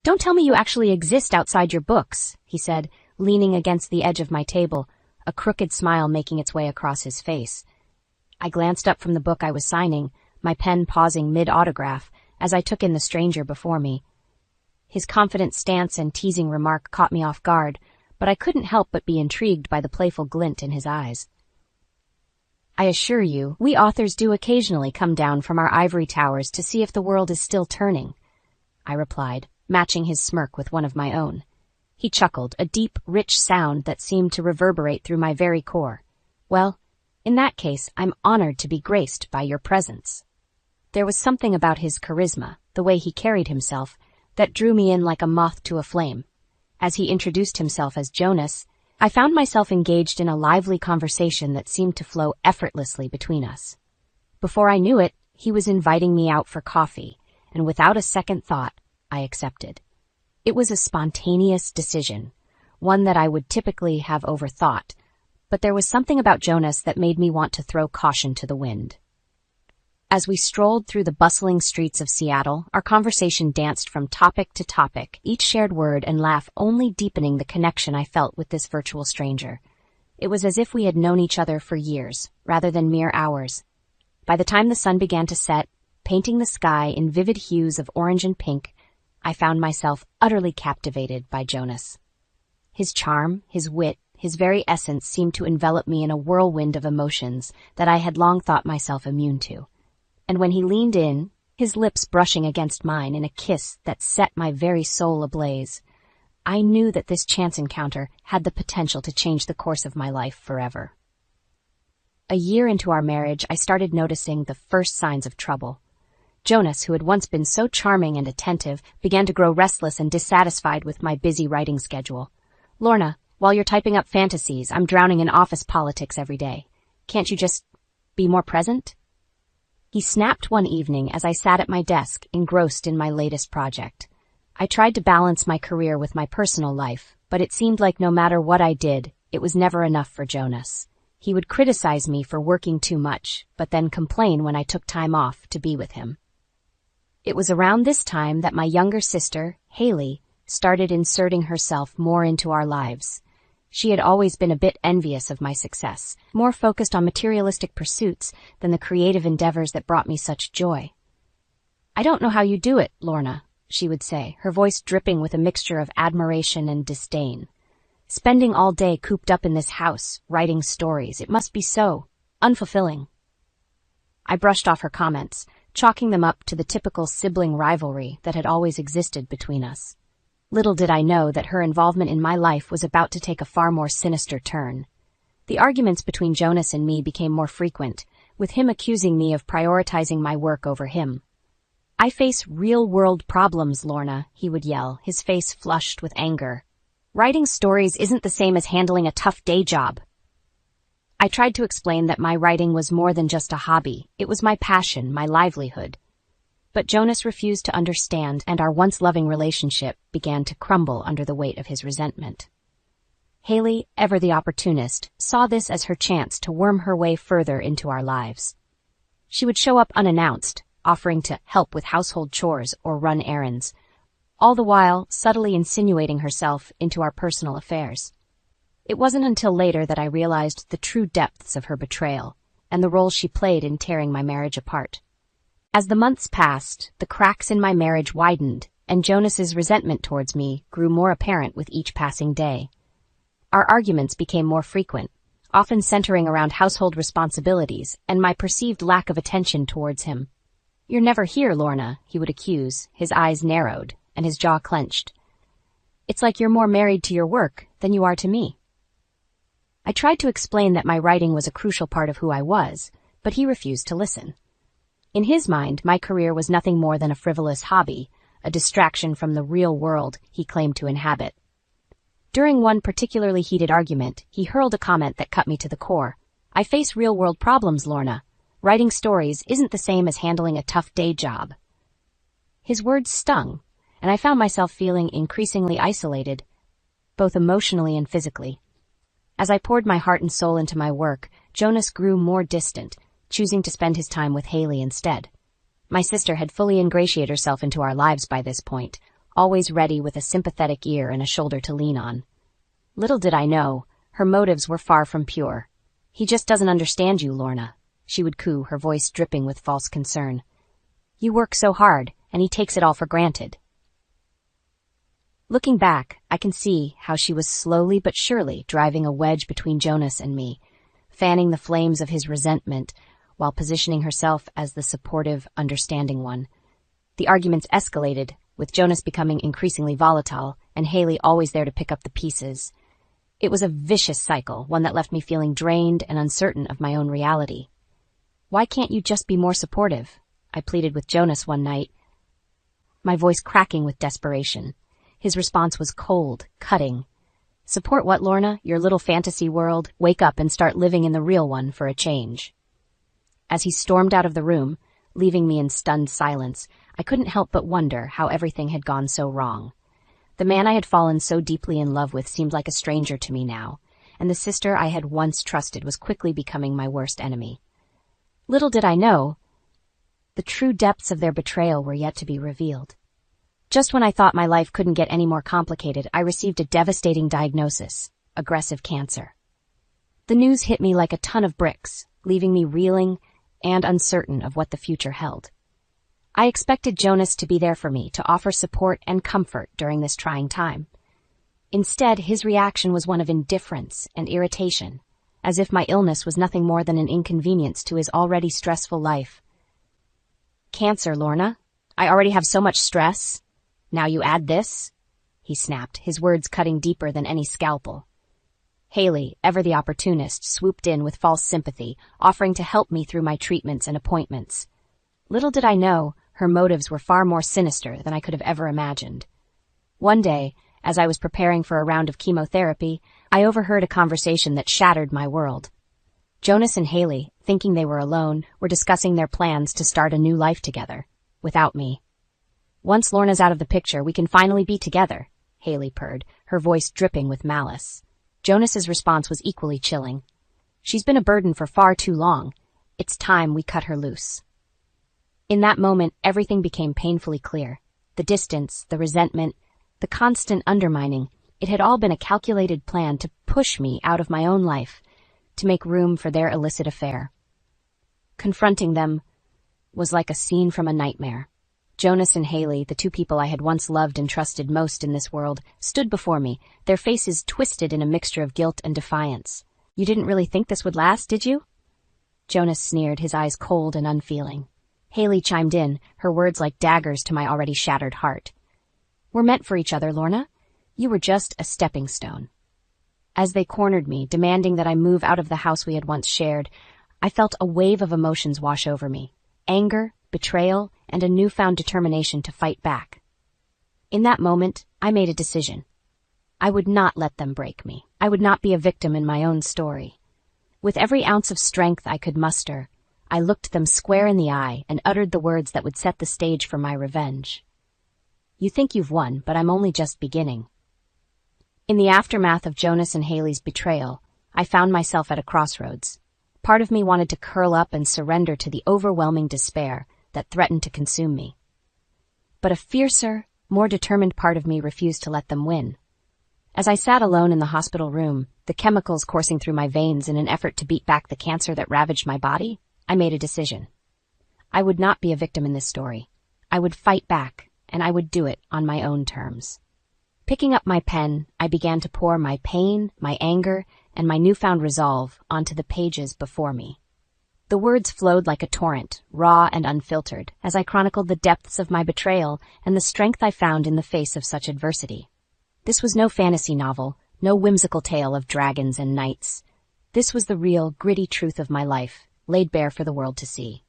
Don't tell me you actually exist outside your books, he said, leaning against the edge of my table, a crooked smile making its way across his face. I glanced up from the book I was signing, my pen pausing mid-autograph, as I took in the stranger before me. His confident stance and teasing remark caught me off guard, but I couldn't help but be intrigued by the playful glint in his eyes. I assure you, we authors do occasionally come down from our ivory towers to see if the world is still turning, I replied, matching his smirk with one of my own. He chuckled, a deep, rich sound that seemed to reverberate through my very core. Well, in that case, I'm honored to be graced by your presence. There was something about his charisma, the way he carried himself, that drew me in like a moth to a flame. As he introduced himself as Jonas, I found myself engaged in a lively conversation that seemed to flow effortlessly between us. Before I knew it, he was inviting me out for coffee, and without a second thought, I accepted. It was a spontaneous decision, one that I would typically have overthought, but there was something about Jonas that made me want to throw caution to the wind. As we strolled through the bustling streets of Seattle, our conversation danced from topic to topic, each shared word and laugh only deepening the connection I felt with this virtual stranger. It was as if we had known each other for years, rather than mere hours. By the time the sun began to set, painting the sky in vivid hues of orange and pink, I found myself utterly captivated by Jonas. His charm, his wit, his very essence seemed to envelop me in a whirlwind of emotions that I had long thought myself immune to. And when he leaned in, his lips brushing against mine in a kiss that set my very soul ablaze, I knew that this chance encounter had the potential to change the course of my life forever. A year into our marriage, I started noticing the first signs of trouble. Jonas, who had once been so charming and attentive, began to grow restless and dissatisfied with my busy writing schedule. "Lorna, while you're typing up fantasies, I'm drowning in office politics every day. Can't you just be more present?" He snapped one evening as I sat at my desk, engrossed in my latest project. I tried to balance my career with my personal life, but it seemed like no matter what I did, it was never enough for Jonas. He would criticize me for working too much, but then complain when I took time off to be with him. It was around this time that my younger sister, Haley, started inserting herself more into our lives. She had always been a bit envious of my success, more focused on materialistic pursuits than the creative endeavors that brought me such joy. "I don't know how you do it, Lorna," she would say, her voice dripping with a mixture of admiration and disdain. "Spending all day cooped up in this house, writing stories, it must be so unfulfilling." I brushed off her comments, chalking them up to the typical sibling rivalry that had always existed between us. Little did I know that her involvement in my life was about to take a far more sinister turn. The arguments between Jonas and me became more frequent, with him accusing me of prioritizing my work over him. "I face real-world problems, Lorna," he would yell, his face flushed with anger. "Writing stories isn't the same as handling a tough day job." I tried to explain that my writing was more than just a hobby. It was my passion, my livelihood. But Jonas refused to understand, and our once loving relationship began to crumble under the weight of his resentment. Haley, ever the opportunist, saw this as her chance to worm her way further into our lives. She would show up unannounced, offering to help with household chores or run errands, all the while subtly insinuating herself into our personal affairs. It wasn't until later that I realized the true depths of her betrayal and the role she played in tearing my marriage apart. As the months passed, the cracks in my marriage widened, and Jonas's resentment towards me grew more apparent with each passing day. Our arguments became more frequent, often centering around household responsibilities and my perceived lack of attention towards him. "You're never here, Lorna," he would accuse, his eyes narrowed and his jaw clenched. "It's like you're more married to your work than you are to me." I tried to explain that my writing was a crucial part of who I was, but he refused to listen. In his mind, my career was nothing more than a frivolous hobby, a distraction from the real world he claimed to inhabit. During one particularly heated argument, he hurled a comment that cut me to the core. "I face real-world problems, Lorna. Writing stories isn't the same as handling a tough day job." His words stung, and I found myself feeling increasingly isolated, both emotionally and physically. As I poured my heart and soul into my work, Jonas grew more distant, choosing to spend his time with Haley instead. My sister had fully ingratiated herself into our lives by this point, always ready with a sympathetic ear and a shoulder to lean on. Little did I know, her motives were far from pure. "He just doesn't understand you, Lorna," she would coo, her voice dripping with false concern. "You work so hard, and he takes it all for granted." Looking back, I can see how she was slowly but surely driving a wedge between Jonas and me, fanning the flames of his resentment while positioning herself as the supportive, understanding one. The arguments escalated, with Jonas becoming increasingly volatile and Haley always there to pick up the pieces. It was a vicious cycle, one that left me feeling drained and uncertain of my own reality. "Why can't you just be more supportive?" I pleaded with Jonas one night, my voice cracking with desperation. His response was cold, cutting. "Support what, Lorna? Your little fantasy world? Wake up and start living in the real one for a change." As he stormed out of the room, leaving me in stunned silence, I couldn't help but wonder how everything had gone so wrong. The man I had fallen so deeply in love with seemed like a stranger to me now, and the sister I had once trusted was quickly becoming my worst enemy. Little did I know, the true depths of their betrayal were yet to be revealed. Just when I thought my life couldn't get any more complicated, I received a devastating diagnosis: aggressive cancer. The news hit me like a ton of bricks, leaving me reeling and uncertain of what the future held. I expected Jonas to be there for me, to offer support and comfort during this trying time. Instead, his reaction was one of indifference and irritation, as if my illness was nothing more than an inconvenience to his already stressful life. "Cancer, Lorna? I already have so much stress. Now you add this?" he snapped, his words cutting deeper than any scalpel. Haley, ever the opportunist, swooped in with false sympathy, offering to help me through my treatments and appointments. Little did I know, her motives were far more sinister than I could have ever imagined. One day, as I was preparing for a round of chemotherapy, I overheard a conversation that shattered my world. Jonas and Haley, thinking they were alone, were discussing their plans to start a new life together, without me. "Once Lorna's out of the picture, we can finally be together," Haley purred, her voice dripping with malice. Jonas's response was equally chilling. "She's been a burden for far too long. It's time we cut her loose." In that moment, everything became painfully clear. The distance, the resentment, the constant undermining, it had all been a calculated plan to push me out of my own life, to make room for their illicit affair. Confronting them was like a scene from a nightmare. Jonas and Haley, the two people I had once loved and trusted most in this world, stood before me, their faces twisted in a mixture of guilt and defiance. "You didn't really think this would last, did you?" Jonas sneered, his eyes cold and unfeeling. Haley chimed in, her words like daggers to my already shattered heart. "We're meant for each other, Lorna. You were just a stepping stone." As they cornered me, demanding that I move out of the house we had once shared, I felt a wave of emotions wash over me: anger, betrayal, and a newfound determination to fight back. In that moment, I made a decision. I would not let them break me. I would not be a victim in my own story. With every ounce of strength I could muster, I looked them square in the eye and uttered the words that would set the stage for my revenge. "You think you've won, but I'm only just beginning." In the aftermath of Jonas and Haley's betrayal, I found myself at a crossroads. Part of me wanted to curl up and surrender to the overwhelming despair that threatened to consume me. But a fiercer, more determined part of me refused to let them win. As I sat alone in the hospital room, the chemicals coursing through my veins in an effort to beat back the cancer that ravaged my body, I made a decision. I would not be a victim in this story. I would fight back, and I would do it on my own terms. Picking up my pen, I began to pour my pain, my anger, and my newfound resolve onto the pages before me. The words flowed like a torrent, raw and unfiltered, as I chronicled the depths of my betrayal and the strength I found in the face of such adversity. This was no fantasy novel, no whimsical tale of dragons and knights. This was the real, gritty truth of my life, laid bare for the world to see.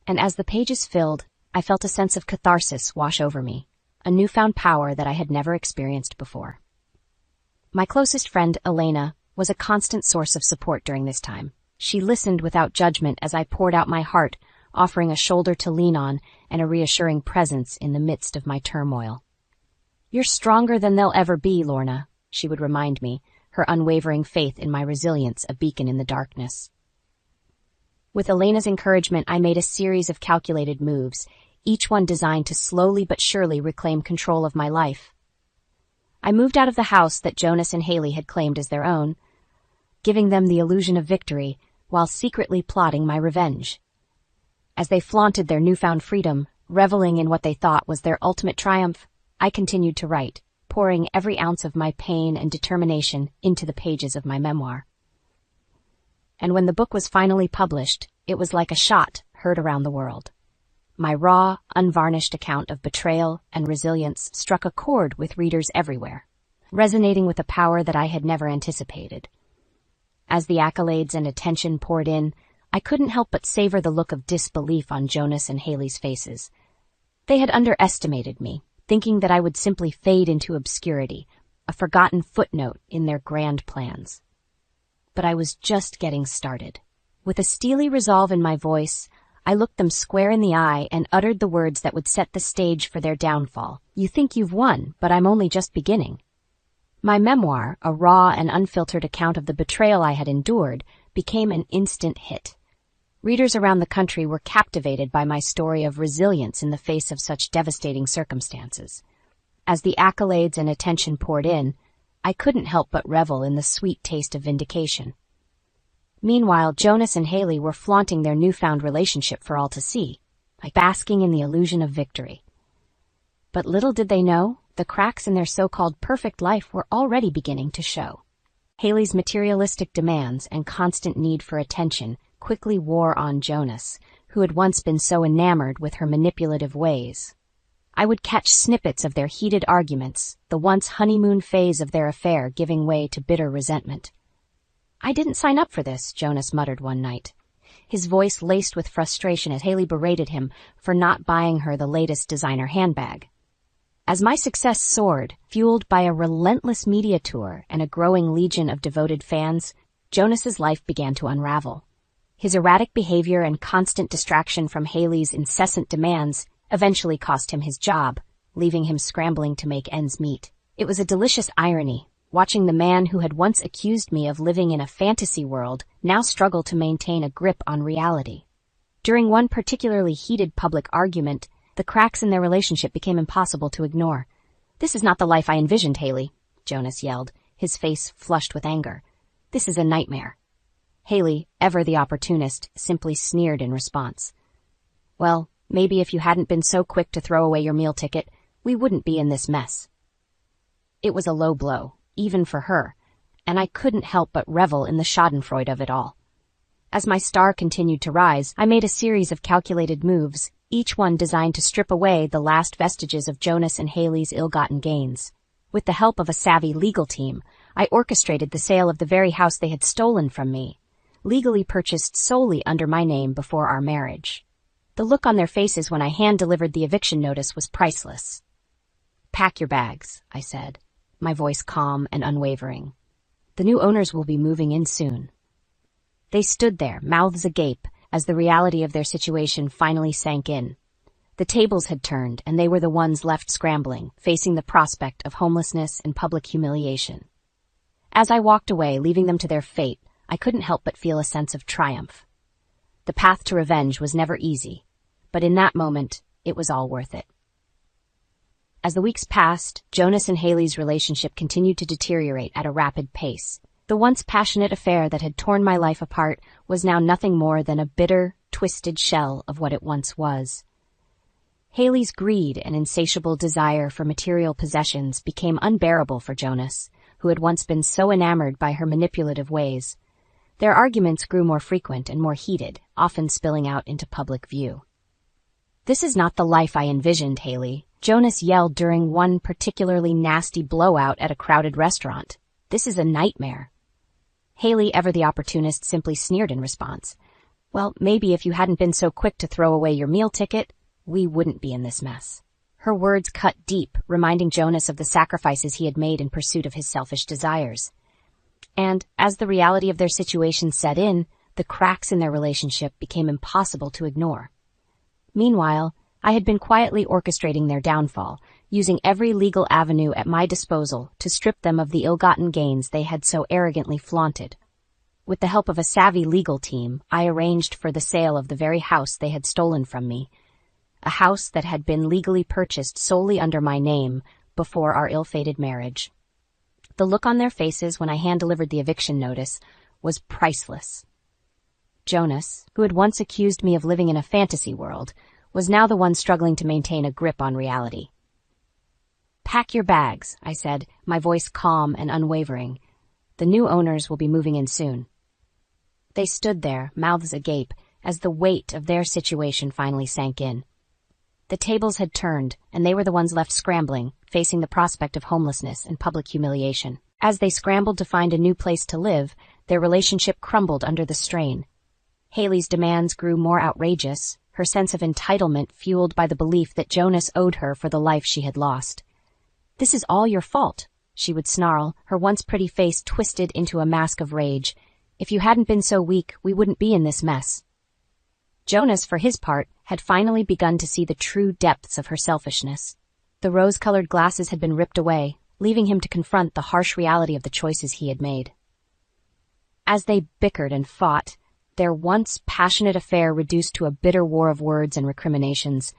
And as the pages filled, I felt a sense of catharsis wash over me, a newfound power that I had never experienced before. My closest friend, Elena, was a constant source of support during this time. She listened without judgment as I poured out my heart, offering a shoulder to lean on and a reassuring presence in the midst of my turmoil. "You're stronger than they'll ever be, Lorna," she would remind me, her unwavering faith in my resilience a beacon in the darkness. With Elena's encouragement, I made a series of calculated moves, each one designed to slowly but surely reclaim control of my life. I moved out of the house that Jonas and Haley had claimed as their own, giving them the illusion of victory while secretly plotting my revenge. As they flaunted their newfound freedom, reveling in what they thought was their ultimate triumph, I continued to write, pouring every ounce of my pain and determination into the pages of my memoir. And when the book was finally published, it was like a shot heard around the world. My raw, unvarnished account of betrayal and resilience struck a chord with readers everywhere, resonating with a power that I had never anticipated. As the accolades and attention poured in, I couldn't help but savor the look of disbelief on Jonas and Haley's faces. They had underestimated me, thinking that I would simply fade into obscurity, a forgotten footnote in their grand plans. But I was just getting started. With a steely resolve in my voice, I looked them square in the eye and uttered the words that would set the stage for their downfall. You think you've won, but I'm only just beginning. My memoir, a raw and unfiltered account of the betrayal I had endured, became an instant hit. Readers around the country were captivated by my story of resilience in the face of such devastating circumstances. As the accolades and attention poured in, I couldn't help but revel in the sweet taste of vindication. Meanwhile, Jonas and Haley were flaunting their newfound relationship for all to see, like basking in the illusion of victory. But little did they know, the cracks in their so-called perfect life were already beginning to show. Haley's materialistic demands and constant need for attention quickly wore on Jonas, who had once been so enamored with her manipulative ways. I would catch snippets of their heated arguments, the once honeymoon phase of their affair giving way to bitter resentment. I didn't sign up for this, Jonas muttered one night, his voice laced with frustration as Haley berated him for not buying her the latest designer handbag. As my success soared, fueled by a relentless media tour and a growing legion of devoted fans, Jonas's life began to unravel. His erratic behavior and constant distraction from Haley's incessant demands eventually cost him his job, leaving him scrambling to make ends meet. It was a delicious irony, watching the man who had once accused me of living in a fantasy world now struggle to maintain a grip on reality. During one particularly heated public argument, the cracks in their relationship became impossible to ignore. "This is not the life I envisioned, Haley," Jonas yelled, his face flushed with anger. "This is a nightmare." Haley, ever the opportunist, simply sneered in response. "Well, maybe if you hadn't been so quick to throw away your meal ticket, we wouldn't be in this mess." It was a low blow, even for her, and I couldn't help but revel in the schadenfreude of it all. As my star continued to rise, I made a series of calculated moves, each one designed to strip away the last vestiges of Jonas and Haley's ill-gotten gains. With the help of a savvy legal team, I orchestrated the sale of the very house they had stolen from me, legally purchased solely under my name before our marriage. The look on their faces when I hand-delivered the eviction notice was priceless. "Pack your bags," I said, my voice calm and unwavering. "The new owners will be moving in soon." They stood there, mouths agape, as the reality of their situation finally sank in. The tables had turned, and they were the ones left scrambling, facing the prospect of homelessness and public humiliation. As I walked away, leaving them to their fate, I couldn't help but feel a sense of triumph. The path to revenge was never easy, but in that moment, it was all worth it. As the weeks passed, Jonas and Haley's relationship continued to deteriorate at a rapid pace. The once passionate affair that had torn my life apart was now nothing more than a bitter, twisted shell of what it once was. Haley's greed and insatiable desire for material possessions became unbearable for Jonas, who had once been so enamored by her manipulative ways. Their arguments grew more frequent and more heated, often spilling out into public view. "This is not the life I envisioned, Haley," Jonas yelled during one particularly nasty blowout at a crowded restaurant. "This is a nightmare." Haley, ever the opportunist, simply sneered in response. "Well, maybe if you hadn't been so quick to throw away your meal ticket, we wouldn't be in this mess." Her words cut deep, reminding Jonas of the sacrifices he had made in pursuit of his selfish desires. And, as the reality of their situation set in, the cracks in their relationship became impossible to ignore. Meanwhile, I had been quietly orchestrating their downfall, using every legal avenue at my disposal to strip them of the ill-gotten gains they had so arrogantly flaunted. With the help of a savvy legal team, I arranged for the sale of the very house they had stolen from me, a house that had been legally purchased solely under my name before our ill-fated marriage. The look on their faces when I hand-delivered the eviction notice was priceless. Jonas, who had once accused me of living in a fantasy world, was now the one struggling to maintain a grip on reality. "Pack your bags," I said, my voice calm and unwavering. "The new owners will be moving in soon." They stood there, mouths agape, as the weight of their situation finally sank in. The tables had turned, and they were the ones left scrambling, facing the prospect of homelessness and public humiliation. As they scrambled to find a new place to live, their relationship crumbled under the strain. Haley's demands grew more outrageous, her sense of entitlement fueled by the belief that Jonas owed her for the life she had lost. "This is all your fault," she would snarl, her once pretty face twisted into a mask of rage. "If you hadn't been so weak, we wouldn't be in this mess." Jonas, for his part, had finally begun to see the true depths of her selfishness. The rose-colored glasses had been ripped away, leaving him to confront the harsh reality of the choices he had made. As they bickered and fought, their once passionate affair reduced to a bitter war of words and recriminations,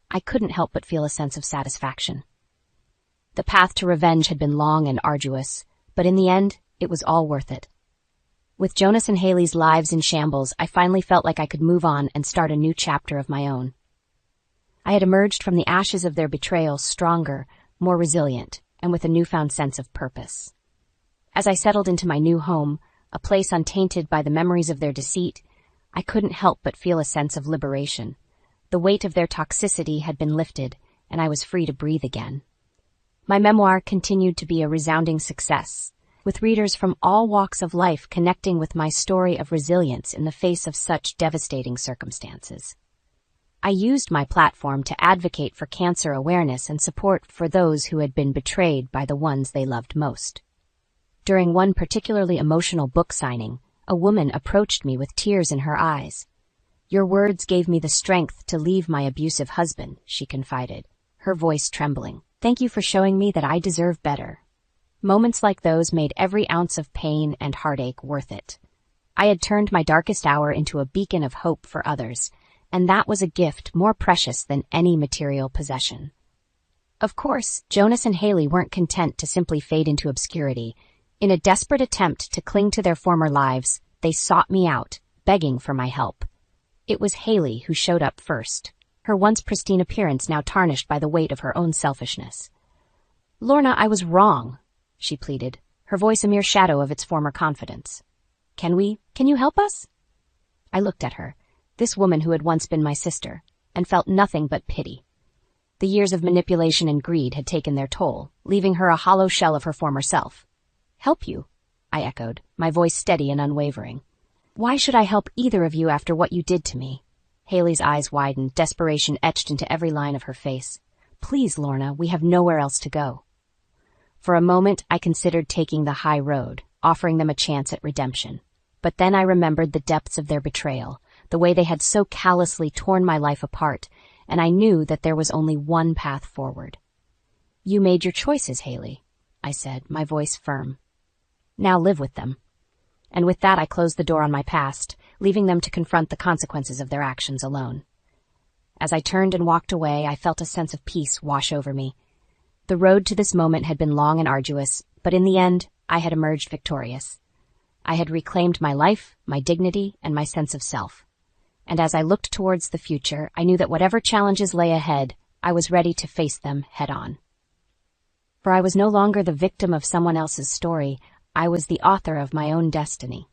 I couldn't help but feel a sense of satisfaction. The path to revenge had been long and arduous, but in the end, it was all worth it. With Jonas and Haley's lives in shambles, I finally felt like I could move on and start a new chapter of my own. I had emerged from the ashes of their betrayal stronger, more resilient, and with a newfound sense of purpose. As I settled into my new home, a place untainted by the memories of their deceit, I couldn't help but feel a sense of liberation. The weight of their toxicity had been lifted, and I was free to breathe again. My memoir continued to be a resounding success, with readers from all walks of life connecting with my story of resilience in the face of such devastating circumstances. I used my platform to advocate for cancer awareness and support for those who had been betrayed by the ones they loved most. During one particularly emotional book signing, a woman approached me with tears in her eyes. "Your words gave me the strength to leave my abusive husband," she confided, her voice trembling. "Thank you for showing me that I deserve better." Moments like those made every ounce of pain and heartache worth it. I had turned my darkest hour into a beacon of hope for others, and that was a gift more precious than any material possession. Of course, Jonas and Haley weren't content to simply fade into obscurity. In a desperate attempt to cling to their former lives, they sought me out, begging for my help. It was Haley who showed up first, her once pristine appearance now tarnished by the weight of her own selfishness. "Lorna, I was wrong," she pleaded, her voice a mere shadow of its former confidence. Can you help us?" I looked at her, this woman who had once been my sister, and felt nothing but pity. The years of manipulation and greed had taken their toll, leaving her a hollow shell of her former self. "Help you?" I echoed, my voice steady and unwavering. "Why should I help either of you after what you did to me?" Haley's eyes widened, desperation etched into every line of her face. "Please, Lorna, we have nowhere else to go." For a moment, I considered taking the high road, offering them a chance at redemption. But then I remembered the depths of their betrayal, the way they had so callously torn my life apart, and I knew that there was only one path forward. "You made your choices, Haley," I said, my voice firm. "Now live with them." And with that I closed the door on my past, leaving them to confront the consequences of their actions alone. As I turned and walked away, I felt a sense of peace wash over me. The road to this moment had been long and arduous, but in the end, I had emerged victorious. I had reclaimed my life, my dignity, and my sense of self. And as I looked towards the future, I knew that whatever challenges lay ahead, I was ready to face them head on. For I was no longer the victim of someone else's story, I was the author of my own destiny.